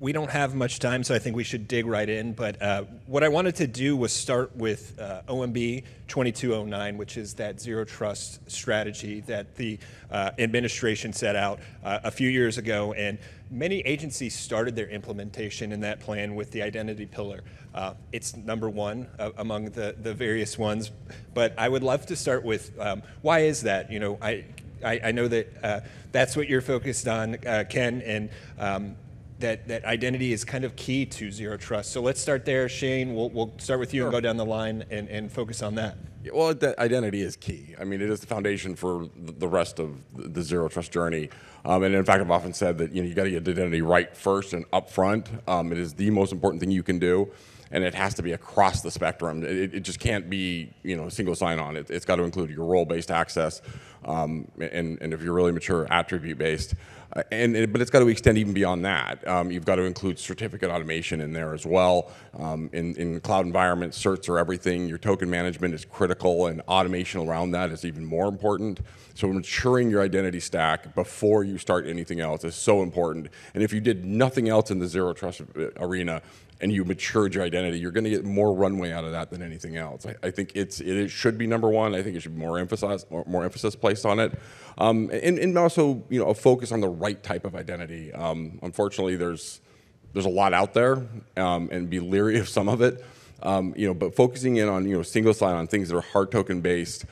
we don't have much time, so I think we should dig right in. But what I wanted to do was start with OMB 2209, which is that zero trust strategy that the administration set out a few years ago. And many agencies started their implementation in that plan with the identity pillar. It's number one among the various ones. But I would love to start with why is that? I know that that's what you're focused on, Ken, and that identity is kind of key to zero trust. So let's start there. Shane, we'll start with you and go down the line and focus on that. Well, identity is key. I mean, it is the foundation for the rest of the zero trust journey. And in fact, I've often said that you got to get identity right first and up front. It is the most important thing you can do. And it has to be across the spectrum. It just can't be a single sign-on. It's got to include your role-based access, and if you're really mature, attribute-based. But it's got to extend even beyond that. You've got to include certificate automation in there as well. In cloud environments, certs are everything. Your token management is critical, and automation around that is even more important. So maturing your identity stack before you start anything else is so important. And if you did nothing else in the zero trust arena, and you matured your identity, you're going to get more runway out of that than anything else. I think it should be number one. I think it should be more emphasis placed on it, and also a focus on the right type of identity. Unfortunately, there's a lot out there, and be leery of some of it. But focusing in on single sign-on things that are hard token based.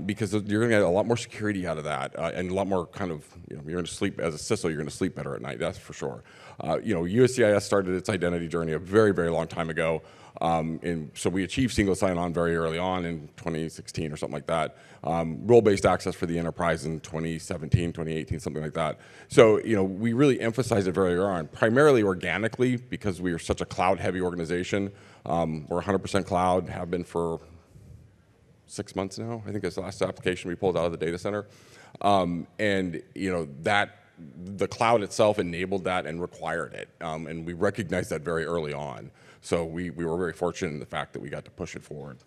Because you're going to get a lot more security out of that, and a lot more kind of, you're going to sleep, as a CISO, you're going to sleep better at night, that's for sure. USCIS started its identity journey a very, very long time ago, and so we achieved single sign-on very early on in 2016 or something like that. Role-based access for the enterprise in 2017, 2018, something like that. So, we really emphasized it very early on, primarily organically, because we are such a cloud-heavy organization. We're 100% cloud, have been for 6 months now. I think that's the last application we pulled out of the data center. That the cloud itself enabled that and required it. And we recognized that very early on. So we were very fortunate in the fact that we got to push it forward.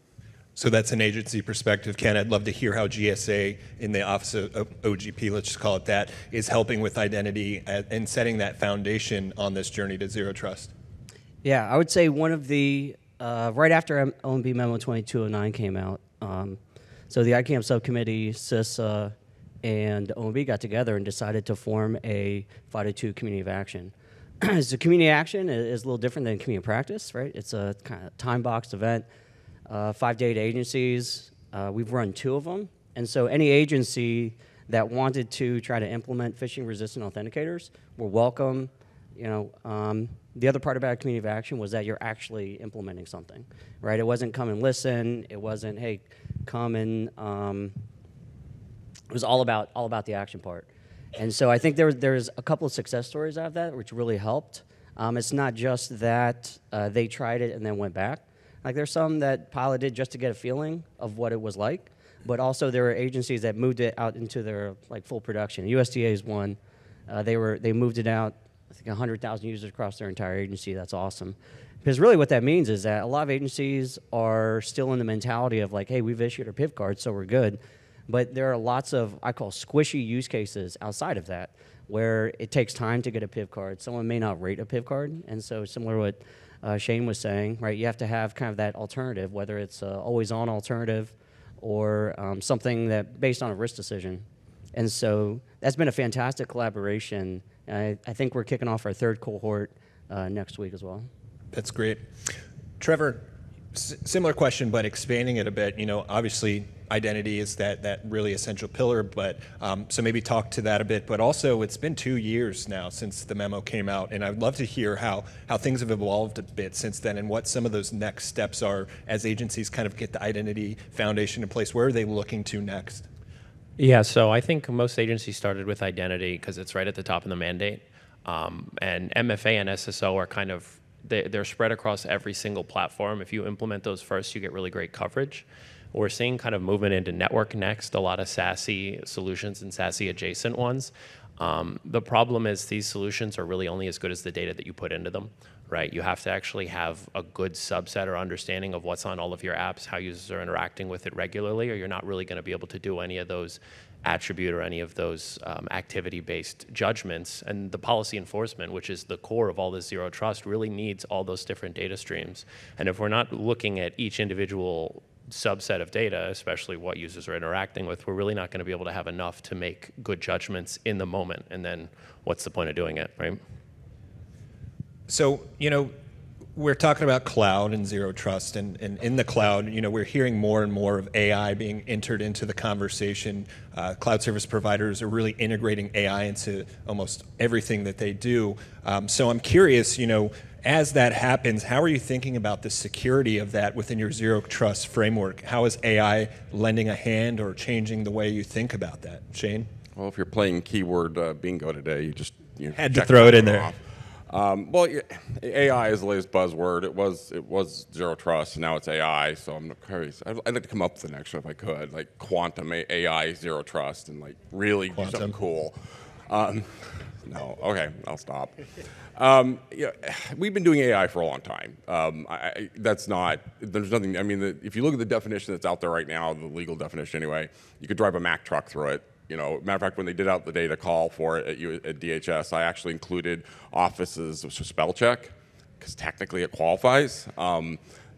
So that's an agency perspective. Ken, I'd love to hear how GSA in the Office of OGP, let's just call it that, is helping with identity and setting that foundation on this journey to zero trust. Yeah, I would say one of the, right after OMB Memo 2209 came out, so the ICAM subcommittee, CISA, and OMB got together and decided to form a FIDO2 community of action. So community action is a little different than community practice, right? It's a kind of time-boxed event. 5 data agencies, we've run 2 of them. And so any agency that wanted to try to implement phishing-resistant authenticators were welcome. The other part about community of action was that you're actually implementing something, right? It wasn't come and listen. It wasn't, hey, come and, it was all about the action part. And so I think there's a couple of success stories out of that which really helped. It's not just that they tried it and then went back. Like there's some that piloted just to get a feeling of what it was like, but also there were agencies that moved it out into their full production. USDA is one. They moved it out, I think 100,000 users across their entire agency. That's awesome. Because really what that means is that a lot of agencies are still in the mentality of hey, we've issued our PIV card, so we're good. But there are lots of, I call squishy use cases outside of that, where it takes time to get a PIV card. Someone may not rate a PIV card, and so similar to what Shane was saying, right? You have to have kind of that alternative, whether it's always-on alternative or something that based on a risk decision. And so that's been a fantastic collaboration. I think we're kicking off our 3rd cohort next week as well. That's great. Trevor, similar question, but expanding it a bit. Obviously, identity is that really essential pillar, but so maybe talk to that a bit. But also, it's been 2 years now since the memo came out, and I'd love to hear how things have evolved a bit since then and what some of those next steps are as agencies kind of get the identity foundation in place. Where are they looking to next? Yeah, so I think most agencies started with identity because it's right at the top of the mandate. And MFA and SSO are kind of, they're spread across every single platform. If you implement those first, you get really great coverage. We're seeing kind of movement into network next, a lot of SASE solutions and SASE adjacent ones. The problem is these solutions are really only as good as the data that you put into them, right? You have to actually have a good subset or understanding of what's on all of your apps, how users are interacting with it regularly, or you're not really going to be able to do any of those attribute or any of those activity-based judgments. And the policy enforcement, which is the core of all this zero trust, really needs all those different data streams. And if we're not looking at each individual subset of data, especially what users are interacting with, we're really not going to be able to have enough to make good judgments in the moment. And then what's the point of doing it, right? So, we're talking about cloud and zero trust, and in the cloud, we're hearing more and more of AI being entered into the conversation. Cloud service providers are really integrating AI into almost everything that they do. So I'm curious, as that happens, how are you thinking about the security of that within your zero trust framework? How is AI lending a hand or changing the way you think about that? Shane? Well, if you're playing keyword bingo today, you had to throw it in there. Off. Well, AI is the latest buzzword. It was zero trust, and now it's AI. So I'm curious. I'd like to come up with an extra if I could, like quantum AI zero trust, and like really do something cool. No, okay, I'll stop. We've been doing AI for a long time. There's nothing. I mean, if you look at the definition that's out there right now, the legal definition anyway, you could drive a Mack truck through it. Matter of fact, when they did out the data call for it at DHS, I actually included Office's spell check, because technically it qualifies.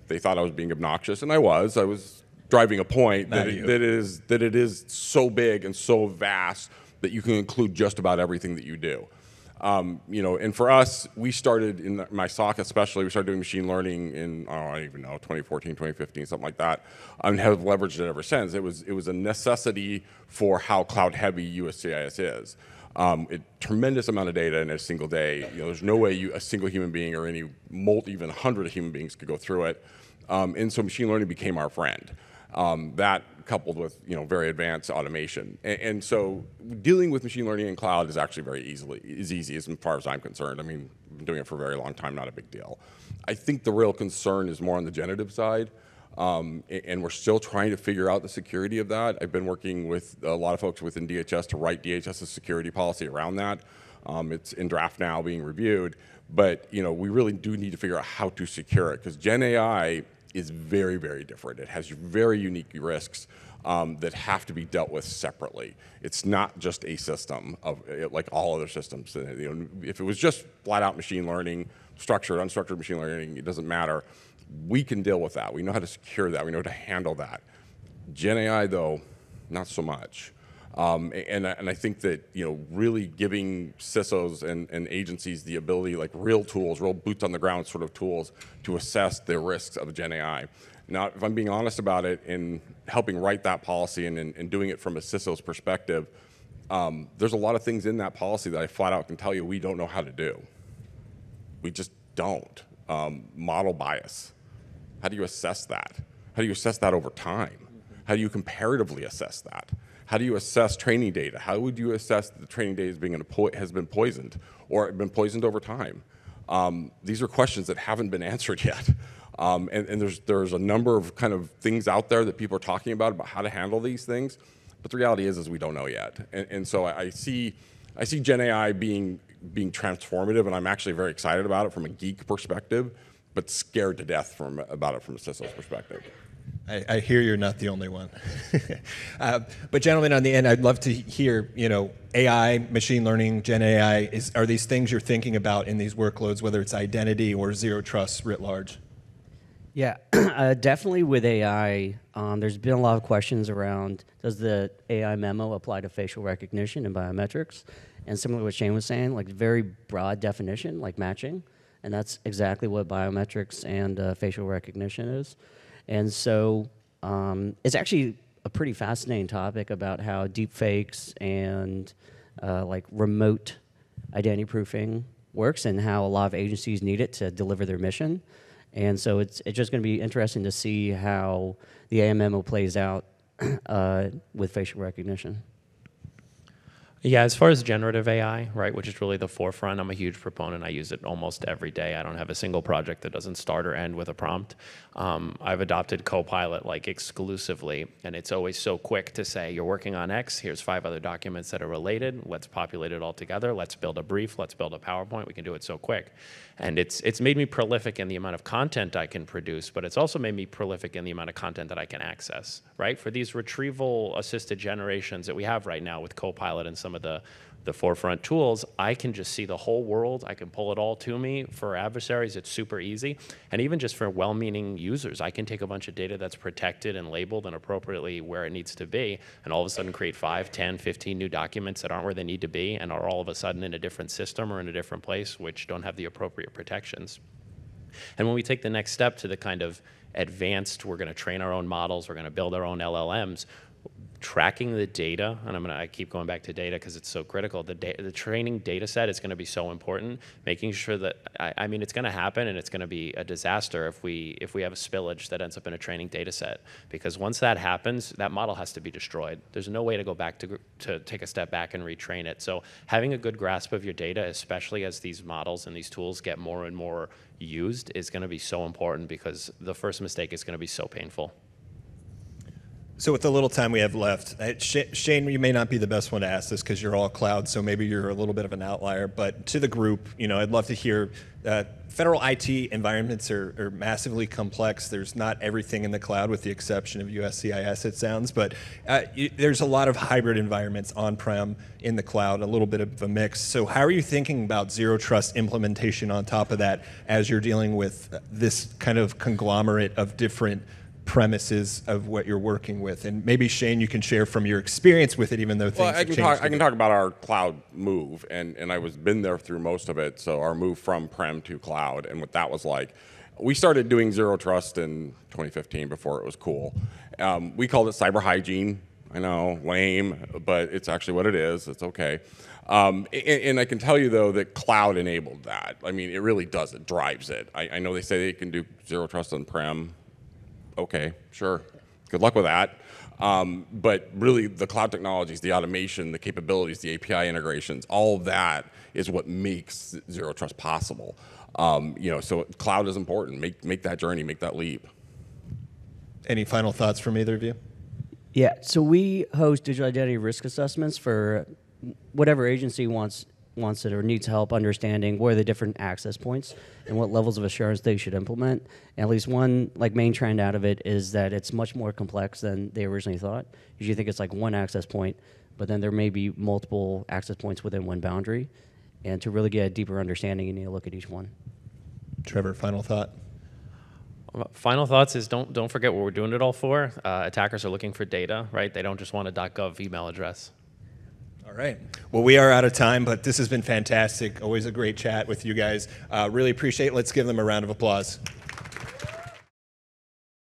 They thought I was being obnoxious, and I was. I was driving a point that it is so big and so vast that you can include just about everything that you do. And for us, we started in my SOC especially, we started doing machine learning in, I don't even know, 2014, 2015, something like that, and have leveraged it ever since. It was a necessity for how cloud heavy USCIS is. Tremendous amount of data in a single day. There's no way a single human being or even 100 human beings could go through it. And so machine learning became our friend. That coupled with very advanced automation, and so dealing with machine learning in cloud is actually easy as far as I'm concerned. I mean, I've been doing it for a very long time, not a big deal. I think the real concern is more on the generative side, and we're still trying to figure out the security of that. I've been working with a lot of folks within DHS to write DHS's security policy around that. It's in draft now, being reviewed, but we really do need to figure out how to secure it, because Gen AI is very, very different. It has very unique risks that have to be dealt with separately. It's not just a system of like all other systems. If it was just flat out machine learning, structured, unstructured machine learning, it doesn't matter. We can deal with that. We know how to secure that. We know how to handle that. Gen AI, though, not so much. And I think that really giving CISOs and agencies the ability, like real tools, real boots on the ground sort of tools, to assess the risks of Gen AI. Now, if I'm being honest about it, in helping write that policy and doing it from a CISO's perspective, there's a lot of things in that policy that I flat out can tell you we don't know how to do. We just don't. Model bias. How do you assess that? How do you assess that over time? How do you comparatively assess that? How do you assess training data? How would you assess that the training data has been poisoned or been poisoned over time? These are questions that haven't been answered yet. And there's a number of kind of things out there that people are talking about how to handle these things. But the reality is we don't know yet. And so I see Gen AI being transformative, and I'm actually very excited about it from a geek perspective, but scared to death about it from a CISO's perspective. I hear you're not the only one. But gentlemen, on the end, I'd love to hear, AI, machine learning, Gen AI, are these things you're thinking about in these workloads, whether it's identity or zero trust writ large? Yeah, definitely with AI, there's been a lot of questions around, does the AI memo apply to facial recognition and biometrics? And similar to what Shane was saying, like very broad definition, like matching. And that's exactly what biometrics and facial recognition is. And so it's actually a pretty fascinating topic about how deep fakes and like remote identity proofing works and how a lot of agencies need it to deliver their mission. And so it's just going to be interesting to see how the AMMO plays out with facial recognition. Yeah, as far as generative AI, right, which is really the forefront, I'm a huge proponent. I use it almost every day. I don't have a single project that doesn't start or end with a prompt. I've adopted Copilot like exclusively, and it's always so quick to say, you're working on X, here's 5 other documents that are related, let's populate it all together, let's build a brief, let's build a PowerPoint, we can do it so quick. And it's made me prolific in the amount of content I can produce, but it's also made me prolific in the amount of content that I can access, right? For these retrieval-assisted generations that we have right now with Copilot and some of the forefront tools, I can just see the whole world. I can pull it all to me. For adversaries, it's super easy. And even just for well-meaning users, I can take a bunch of data that's protected and labeled and appropriately where it needs to be, and all of a sudden create 5, 10, 15 new documents that aren't where they need to be and are all of a sudden in a different system or in a different place, which don't have the appropriate protections. And when we take the next step to the kind of advanced, we're going to train our own models, we're going to build our own LLMs, tracking the data, and I keep going back to data because it's so critical. The training data set is going to be so important. Making sure that I mean, it's going to happen, and it's going to be a disaster if we have a spillage that ends up in a training data set. Because once that happens, that model has to be destroyed. There's no way to go back to take a step back and retrain it. So having a good grasp of your data, especially as these models and these tools get more and more used, is going to be so important because the first mistake is going to be so painful. So with the little time we have left, Shane, you may not be the best one to ask this because you're all cloud, so maybe you're a little bit of an outlier. But to the group, I'd love to hear. Federal IT environments are massively complex. There's not everything in the cloud, with the exception of USCIS, it sounds. But there's a lot of hybrid environments on-prem, in the cloud, a little bit of a mix. So how are you thinking about zero trust implementation on top of that as you're dealing with this kind of conglomerate of different premises of what you're working with? And maybe, Shane, you can share from your experience with it, even though things have changed. I can talk about our cloud move, and I was been there through most of it, so our move from prem to cloud and what that was like. We started doing zero trust in 2015 before it was cool. We called it cyber hygiene. I know, lame, but it's actually what it is. It's okay. And I can tell you, though, that cloud enabled that. I mean, it really does. It drives it. I know they say they can do zero trust on prem. Okay, sure. Good luck with that. But really, the cloud technologies, the automation, the capabilities, the API integrations, all of that is what makes zero trust possible. So cloud is important. Make that journey, make that leap. Any final thoughts from either of you? Yeah, so we host digital identity risk assessments for whatever agency wants it or needs help understanding where are the different access points and what levels of assurance they should implement. And at least one main trend out of it is that it's much more complex than they originally thought. You think it's like one access point, but then there may be multiple access points within one boundary. And to really get a deeper understanding, you need to look at each one. Trevor, final thought? Final thoughts is don't forget what we're doing it all for. Attackers are looking for data, right? They don't just want a .gov email address. All right. Well, we are out of time, but this has been fantastic. Always a great chat with you guys. Really appreciate it. Let's give them a round of applause.